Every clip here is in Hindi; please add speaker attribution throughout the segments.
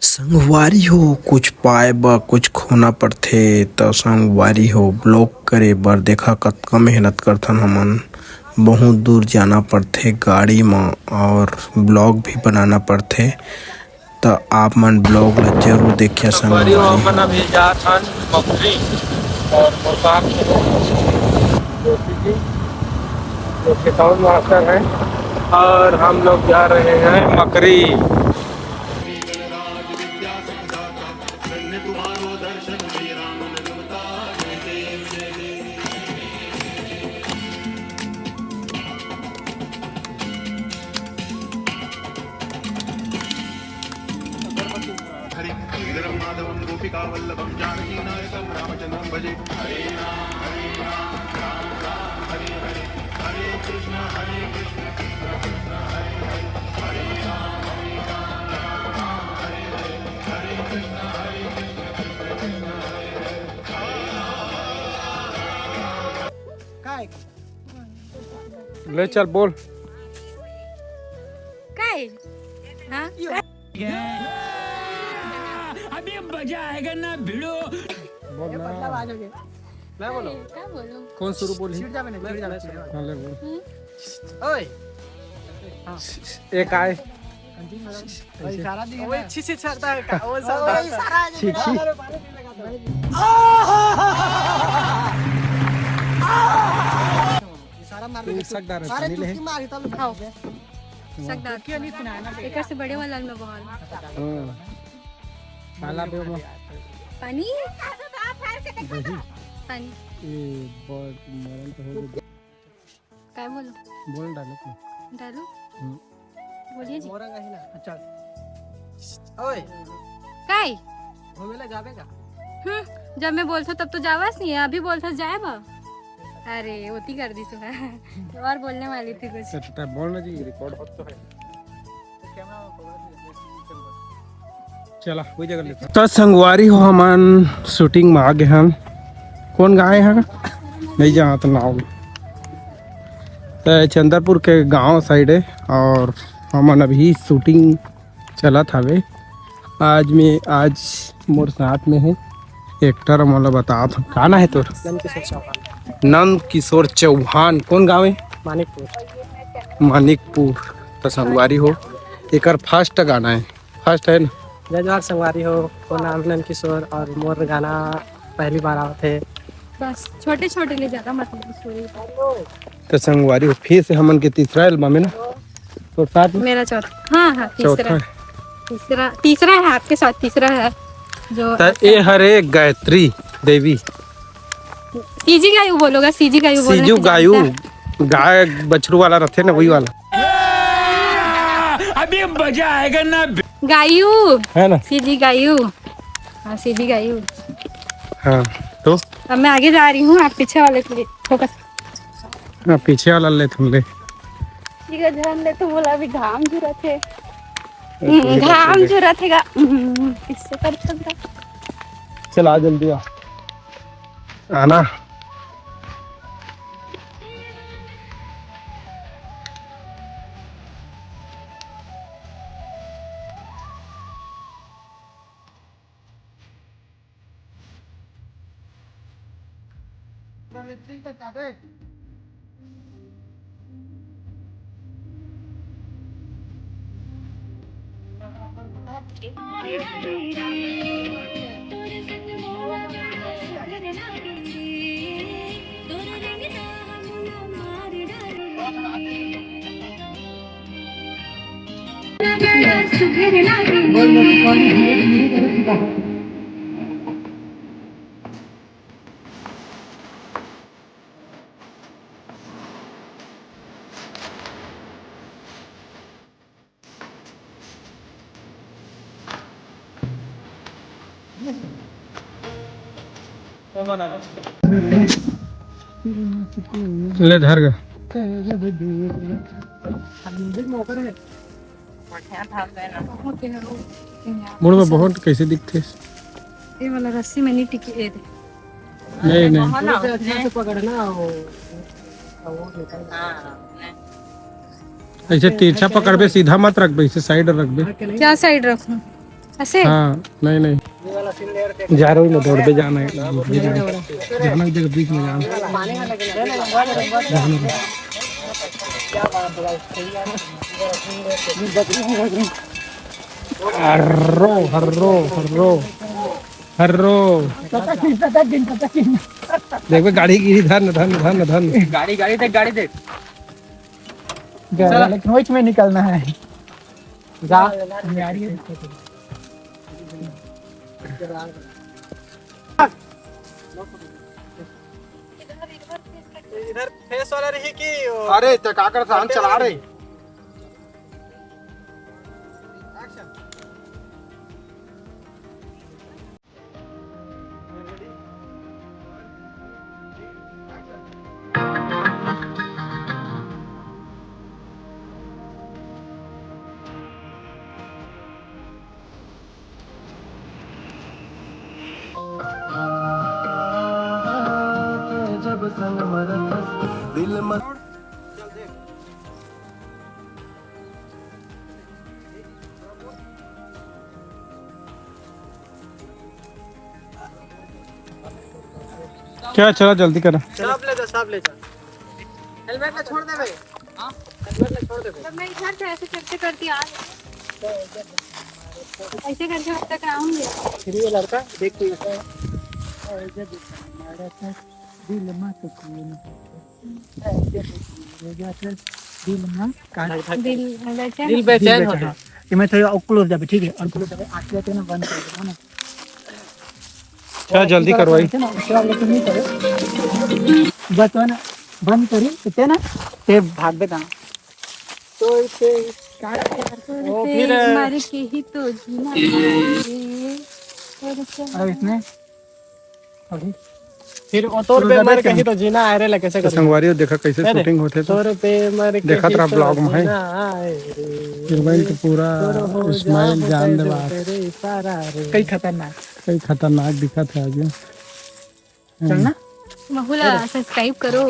Speaker 1: संगवारी हो कुछ पाए बर कुछ खोना पड़थे त संगवारी हो ब्लॉग करे बर देखा कतका मेहनत करथन हमन। बहुत दूर जाना पड़थे गाड़ी म और ब्लॉग भी बनाना पड़थे। त आप मन ब्लॉग ला जरूर देखिए
Speaker 2: संगवारी हो
Speaker 1: संगवारी
Speaker 2: हमन
Speaker 1: हो।
Speaker 2: अभी जात हन मकरी और पोशाक जोशी जी जो कि टाउन मास्टर हैं और हम लोग जा रहे हैं मकरी।
Speaker 3: माधवं गोपिका वल्लभं जानकी नायकं रामचंद्रं भजे। हरे राम राम राम हरे हरे हरे कृष्ण कृष्ण कृष्ण हरे हरे हरे राम राम राम हरे हरे हरे कृष्ण कृष्ण कृष्ण हरे हरे।
Speaker 2: ले चल बोल।
Speaker 4: काय हाँ
Speaker 5: अभी मजा आएगा ना भिड़ो।
Speaker 2: मैं बोलो
Speaker 4: क्या बोलूं?
Speaker 2: कौन शुरू बोली? हाँ, ले बोल। एक आए
Speaker 4: खाओ सकदार एकर से बड़े वाला में बहाल पानी पानी काय बोलो
Speaker 2: बोल डालो
Speaker 4: डालो बोलिए जी काय जब मैं बोलता तब तो जावास नहीं है, अभी बोलता जाए बा। अरे होती कर दी सुबह और बोलने वाली थी कुछ।
Speaker 2: बोलना जी रिकॉर्ड होता है। चला वही जगह लेते तो संगवारी हो हमन शूटिंग में आ गए हम। कौन गाय है नहीं जहाँ तो नाव तो चंद्रपुर के गांव साइड है और हमन अभी शूटिंग चला था वे। आज मोर साथ में है एक्टर मोला बता था गाना है तोर नंद किशोर चौहान। कौन गाँव है? मानिकपुर। तो संगवारी हो एक फर्स्ट गाना है, फर्स्ट है ना।
Speaker 6: जय जोहार संगवारी हो को नाम नंद किशोर और मोर गाना पहली बार आए थे।
Speaker 4: बस छोटे छोटे ले जाता मतलब।
Speaker 2: तो संगवारी हो फिर से हमन के तीसरा एल्बम है ना तो साथ में
Speaker 4: मेरा चौथा हाँ
Speaker 2: चौथा
Speaker 4: तीसरा है आपके साथ तीसरा है जो
Speaker 2: तो ये हरे गायत्री देवी
Speaker 4: सीजी गायू बोलोगा सीजी गायू बोलने
Speaker 2: सीजू
Speaker 4: से
Speaker 2: गायू
Speaker 4: जानता है।
Speaker 2: गाय बछरू वाला रहते ना वही वाला
Speaker 5: अभी मजा आएगा ना।
Speaker 4: गायू
Speaker 2: है ना।
Speaker 4: सीजी गायू हाँ सीजी गायू।
Speaker 2: हाँ तो
Speaker 4: अब मैं आगे जा रही हूँ, आप पीछे वाले के लिए फोकस।
Speaker 2: हाँ पीछे वाला ले तुम ले
Speaker 4: ठीक है ध्यान दे तो बोला अभी घाम जुरा थे घाम जुरा थे इससे कर सकता।
Speaker 2: चल आ जल्दी आना। ले धर गा मुड़ में बहुत कैसे दिखते
Speaker 4: ये वाला रस्सी में नहीं टिकी है।
Speaker 2: नहीं
Speaker 6: पकड़ना
Speaker 2: ऐसे तिरछा पकड़बे सीधा मत रखबे, इसे साइड रखबे।
Speaker 4: क्या साइड रखूं? ऐसे
Speaker 2: हाँ नहीं नहीं जा रहा हूँ मैं, दौड़ पे जाना है, जाना एक जगह बीच में जाना। हर्रो हर्रो हर्रो हर्रो देखो गाड़ी गिरी, धन धन धन धन।
Speaker 6: गाड़ी गाड़ी देख, गाड़ी देख।
Speaker 2: लेकिन वही में निकलना है।
Speaker 6: जा इधर फेस वाला रही कि
Speaker 2: अरे तो का करता, हम चला रहे। क्या चला जल्दी करा।
Speaker 6: सब ले जा, सब ले जा। हेलमेट ले छोड़ दे भाई। हां हेलमेट ले छोड़ दे भाई।
Speaker 4: मैं इधर से ऐसे करते करते आ ऐसे करके अब तक आऊंगी।
Speaker 6: फिर ये लड़का देख के ऐसा दिल बेचैन होता है।
Speaker 7: कि मैं थोड़ा क्लोज जाबे, ठीक है, और क्लोज जाबे आके आते ना बंद कर दो ना।
Speaker 2: क्या जल्दी करवाई।
Speaker 7: ना उसके बाद लेकिन नहीं करे बस तो ना बंद करी इतने ना ते भाग दे कहां तो इसे
Speaker 6: वो फिर
Speaker 4: मारे के ही तो जीना
Speaker 7: और इसमें अभी
Speaker 6: फिर तोर पे मर के ही तो जीना आ रे, कैसे
Speaker 2: तो
Speaker 6: कर
Speaker 2: संगवारी देखा कैसे शूटिंग होते तो
Speaker 6: तोर पे मर के
Speaker 2: देखा तेरा ब्लॉग में है।
Speaker 6: है
Speaker 2: फिर तो पूरा इस्माइल जान दे बात,
Speaker 6: तेरे इशारा रे।
Speaker 7: कई खतरनाक
Speaker 2: कई खतरनाक दिखा था आज।
Speaker 7: चलना
Speaker 4: बहुला सब्सक्राइब करो,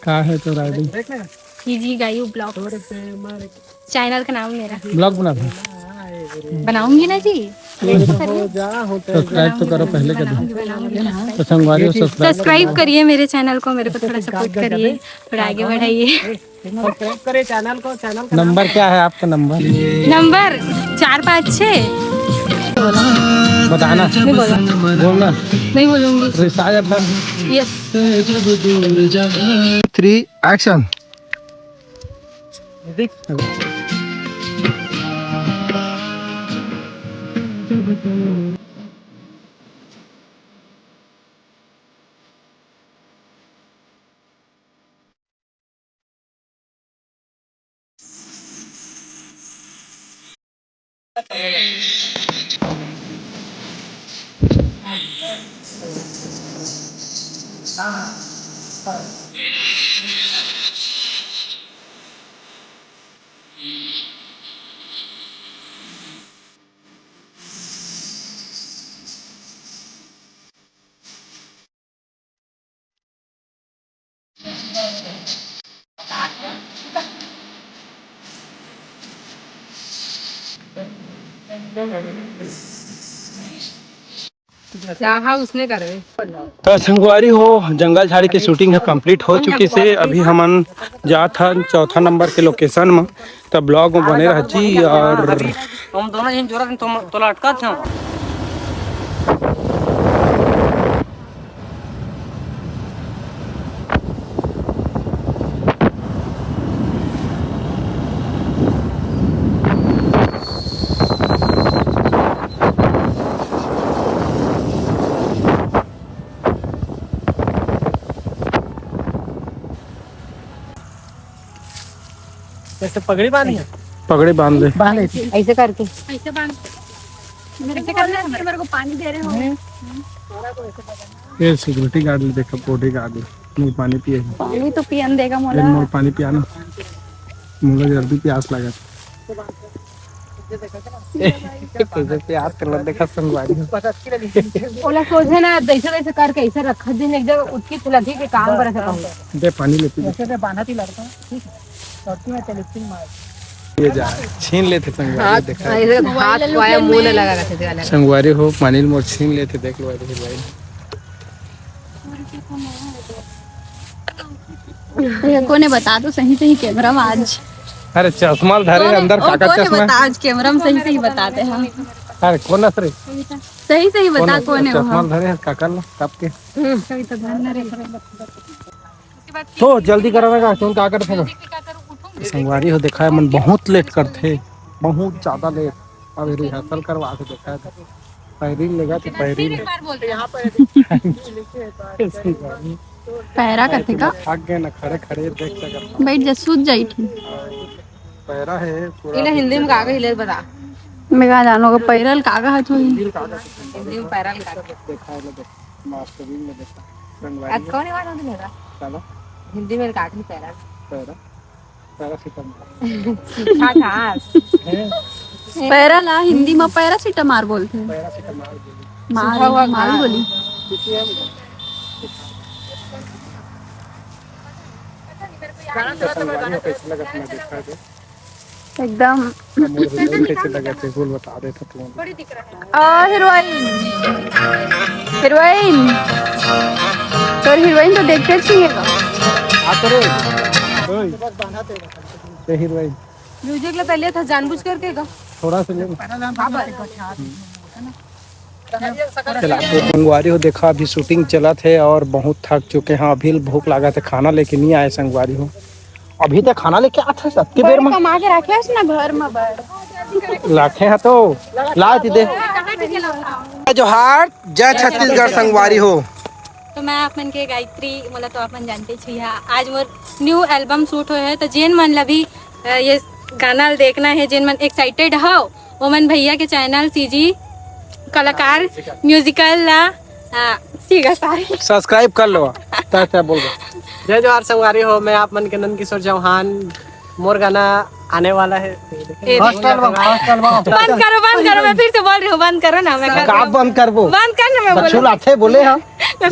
Speaker 2: का है तो राइडिंग
Speaker 4: कीजिए गायू ब्लॉग, चैनल का नाम मेरा
Speaker 2: ब्लॉग बना था।
Speaker 4: बनाऊंगी ना जी।
Speaker 2: सब्सक्राइब तो करो पहले कभी तो संगवारी
Speaker 4: सब्सक्राइब करिए मेरे चैनल को, मेरे को थोड़ा सपोर्ट करिए, थोड़ा आगे बढ़ाइए।
Speaker 6: सब्सक्राइब करे चैनल को, चैनल का
Speaker 2: नंबर क्या है आपका नंबर?
Speaker 4: नंबर 456
Speaker 2: बताना,
Speaker 4: नहीं बोला,
Speaker 2: बोलना
Speaker 4: नहीं बोलूंगी।
Speaker 2: रिसायत
Speaker 4: यस
Speaker 2: 3 एक्शन।
Speaker 6: उसने करे
Speaker 2: तो संगवारी हो जंगल झाड़ी की शूटिंग है कंप्लीट हो चुकी से। अभी हमन जा था चौथा नंबर के लोकेशन में, तब ब्लॉग में बने रह जी। और
Speaker 6: हम दोनों जन जोरा तो लटका था। जैसे पगड़ी बांधी है,
Speaker 2: पगड़ी बांध ले,
Speaker 7: ऐसे करके
Speaker 4: ऐसे बांध, मेरे से करना है, मेरे को पानी दे रहे हो।
Speaker 2: ये सिक्योरिटी गार्ड ले, देखा बॉडी गार्ड मुझे पानी पिए,
Speaker 4: पानी तो पियन देगा मोला।
Speaker 2: मोर पानी पियाना, मुझे जल्दी प्यास लगा। कैसे प्यास कर देखा संगवारी
Speaker 7: ओला सोचे ना ऐसे ऐसे करके ऐसे रखा दिन एक जगह उठकी तुलसी के काम कर सकता हूं।
Speaker 2: दे पानी ले पी।
Speaker 7: ऐसे से बांधा थी लड़का, ठीक है, और मैं टेलिस्टिंग मार
Speaker 2: ये जा छीन लेते संगवारी देखा
Speaker 6: हाथ पाया मुंह न लगा करते थे
Speaker 2: संगवारी हो मानिल मोर छीन लेते देख लो भाई।
Speaker 4: कोने बता दो सही सही कैमरा में आज।
Speaker 2: अरे चश्मा धरे अंदर काका
Speaker 4: कोने
Speaker 2: चश्मा।
Speaker 4: बता आज कैमरा में सही सही बताते हैं।
Speaker 2: अरे कौन रे
Speaker 4: सही सही बता कोने
Speaker 2: चश्मा धरे काका लो कब के तो जल्दी करावेगा क्यों का करते हो संगवारी हो देखा है मन बहुत लेट करते बहुत ज्यादा लेट। अब रिहर्सल करवा के देखा है पैरी लेगा तो पैरी
Speaker 4: पैरा करते का
Speaker 2: भाग गए ना खड़े खड़े देख सक
Speaker 4: बैठ जा सूझ जाई थी।
Speaker 2: पैरा है पूरा
Speaker 6: हिंदी में कागज ले बता
Speaker 4: मैं कहा जानो का पैरल कागा है तो
Speaker 6: हिंदी में पैरल का
Speaker 2: देखा है मास्टरी में देखा संगवारी
Speaker 6: आज कौन वाला होता
Speaker 2: चलो
Speaker 6: हिंदी में कागज पैरल
Speaker 2: पैरा पैरा सितम
Speaker 6: सीखा घास
Speaker 4: पैरा ला हिंदी में पैरासीटामोल बोलते हैं।
Speaker 2: पैरा सितम
Speaker 4: माल बोली
Speaker 2: कैसे लगा तुम्हें देखा है
Speaker 4: एकदम।
Speaker 2: कैसे लगा थे बोल बता दे तो तुम
Speaker 4: हीरोइन हीरोइन तो हीरोइन तो देखते चाहिए
Speaker 2: आते रे ओए ये हीरोइन
Speaker 6: म्यूजिक ला पहले था जानबूझ करके का
Speaker 2: थोड़ा सा ले चला तो संगवारी हो देखा अभी शूटिंग चला थे और बहुत थक चुके हैं। अभी भूख लगा था खाना लेके नहीं आए संगवारी हो अभी तक खाना लेके आता सबके बेर में
Speaker 4: कमा के रखे ना घर में बैठ
Speaker 2: लाखे हैं तो ला दे जोहार जय छत्तीसगढ़ संगवारी हो।
Speaker 8: तो मैं अपन के गायत्री मोला तो अपन जानते छी आज मोर न्यू एल्बम शूट होए है तो जेन मन ला भी ये गाना देखना है जेन मन एक्साइटेड हो वो मन भैया के चैनल सीजी कलाकार म्यूजिकल ला
Speaker 2: सब्सक्राइब कर लो क्या बोल रहे
Speaker 6: जय जोहार संगवारी हो। मैं आप मन के नंद किशोर चौहान मोर गाना आने वाला है
Speaker 8: बंद करो मैं फिर से बोल रही हूँ बंद करो ना मैं
Speaker 2: आप बंद कर वो
Speaker 8: बंद करना मैं
Speaker 2: बच्चों लाते बोले हम
Speaker 8: मैं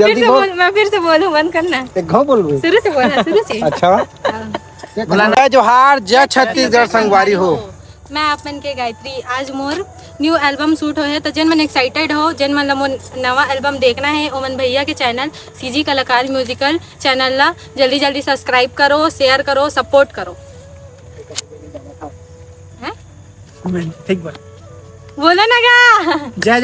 Speaker 8: फिर से बोलूँ बंद करना
Speaker 2: एक घाव बोल रहे
Speaker 8: शुरू से बोलना शुरू से
Speaker 2: अच्छा जोहार जय छत्तीसगढ़ संगवारी हो।
Speaker 8: मैं अपन के गायत्री आज मोर न्यू एल्बम शूट हो है तो जन मन एक्साइटेड हो जन मन ला मोर नवा एल्बम देखना है ओ मन भैया के चैनल सीजी कलाकार म्यूजिकल चैनल ला जल्दी जल्दी सब्सक्राइब करो शेयर करो सपोर्ट करो।
Speaker 7: ठीक बात
Speaker 8: बोलो ना गा
Speaker 7: जय